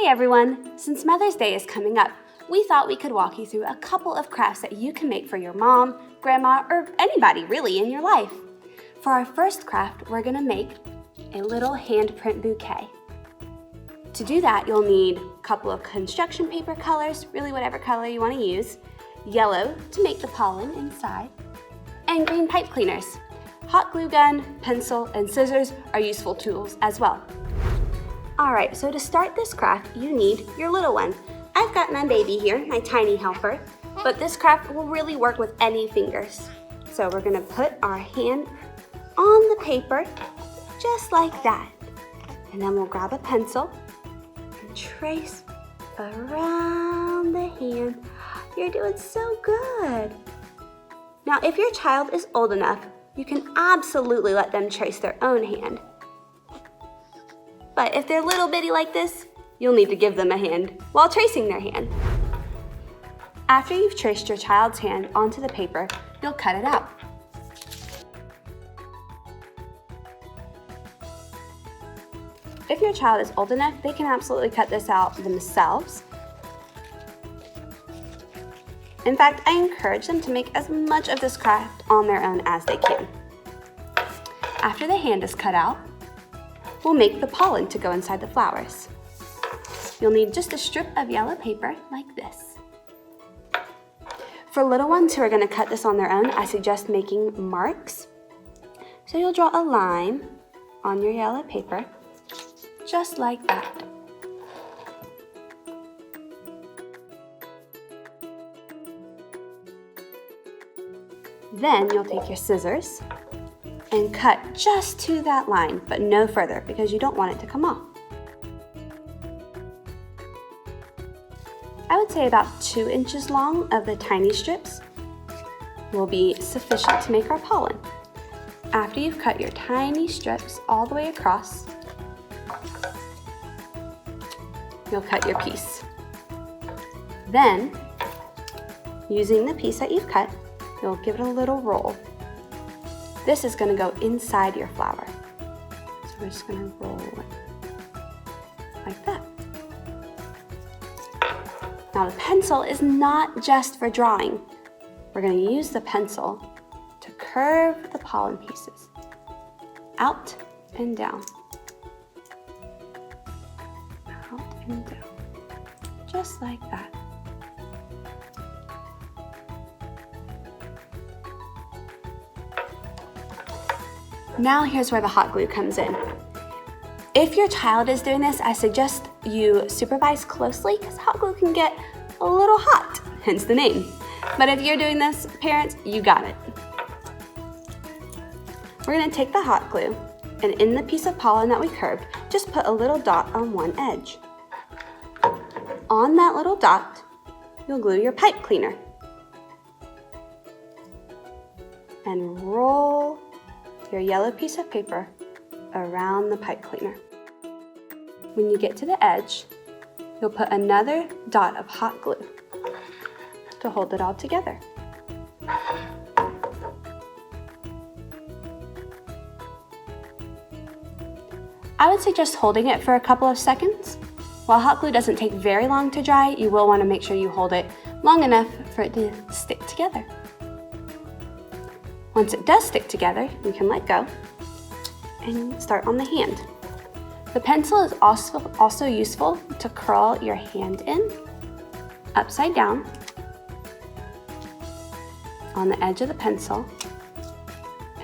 Hey everyone! Since Mother's Day is coming up, we thought we could walk you through a couple of crafts that you can make for your mom, grandma, or anybody really in your life. For our first craft, we're going to make a little handprint bouquet. To do that, you'll need a couple of construction paper colors, really whatever color you want to use, yellow to make the pollen inside, and green pipe cleaners. Hot glue gun, pencil, and scissors are useful tools as well. Alright, so to start this craft, you need your little one. I've got my baby here, my tiny helper, but this craft will really work with any fingers. So we're going to put our hand on the paper, just like that. And then we'll grab a pencil and trace around the hand. You're doing so good. Now, if your child is old enough, you can absolutely let them trace their own hand. But if they're little bitty like this, you'll need to give them a hand while tracing their hand. After you've traced your child's hand onto the paper, you'll cut it out. If your child is old enough, they can absolutely cut this out themselves. In fact, I encourage them to make as much of this craft on their own as they can. After the hand is cut out, we'll make the pollen to go inside the flowers. You'll need just a strip of yellow paper like this. For little ones who are going to cut this on their own, I suggest making marks. So you'll draw a line on your yellow paper, just like that. Then you'll take your scissors and cut just to that line, but no further because you don't want it to come off. I would say about 2 inches long of the tiny strips will be sufficient to make our pollen. After you've cut your tiny strips all the way across, you'll cut your piece. Then, using the piece that you've cut, you'll give it a little roll. This is going to go inside your flower. So we're just going to roll it like that. Now the pencil is not just for drawing. We're going to use the pencil to curve the pollen pieces out and down. Out and down. Just like that. Now here's where the hot glue comes in. If your child is doing this, I suggest you supervise closely because hot glue can get a little hot, hence the name. But if you're doing this, parents, you got it. We're going to take the hot glue and in the piece of pollen that we curved, just put a little dot on one edge. On that little dot, you'll glue your pipe cleaner and roll your yellow piece of paper around the pipe cleaner. When you get to the edge, you'll put another dot of hot glue to hold it all together. I would suggest holding it for a couple of seconds. While hot glue doesn't take very long to dry, you will want to make sure you hold it long enough for it to stick together. Once it does stick together, you can let go and start on the hand. The pencil is also useful to curl your hand in, upside down, on the edge of the pencil,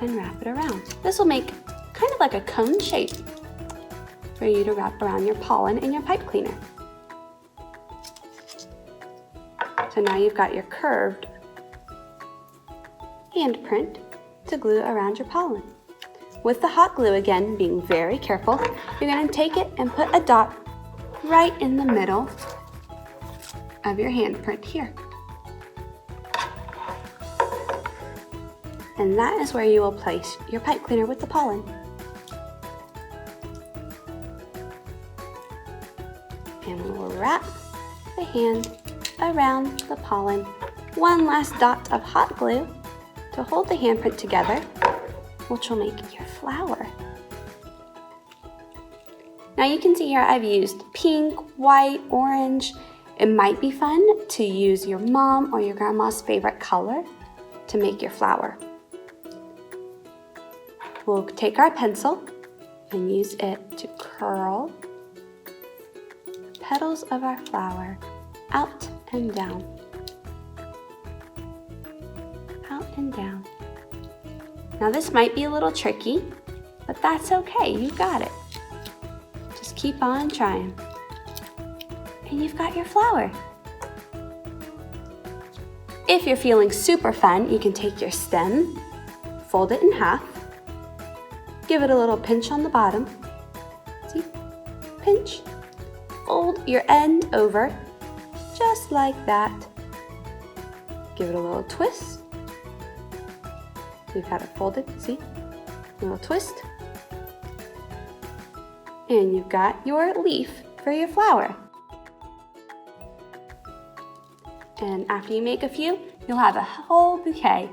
and wrap it around. This will make kind of like a cone shape for you to wrap around your pollen and your pipe cleaner. So now you've got your curved handprint to glue around your pollen. With the hot glue, again, being very careful, you're going to take it and put a dot right in the middle of your handprint here. And that is where you will place your pipe cleaner with the pollen. And we'll wrap the hand around the pollen. One last dot of hot glue to hold the handprint together, which will make your flower. Now you can see here I've used pink, white, orange. It might be fun to use your mom or your grandma's favorite color to make your flower. We'll take our pencil and use it to curl the petals of our flower out and down. Out and down. Now this might be a little tricky, but that's okay, you got it. Just keep on trying. And you've got your flower. If you're feeling super fun, you can take your stem, fold it in half, give it a little pinch on the bottom. See? Pinch. Fold your end over, just like that. Give it a little twist. We've got it folded, see? A little twist. And you've got your leaf for your flower. And after you make a few, you'll have a whole bouquet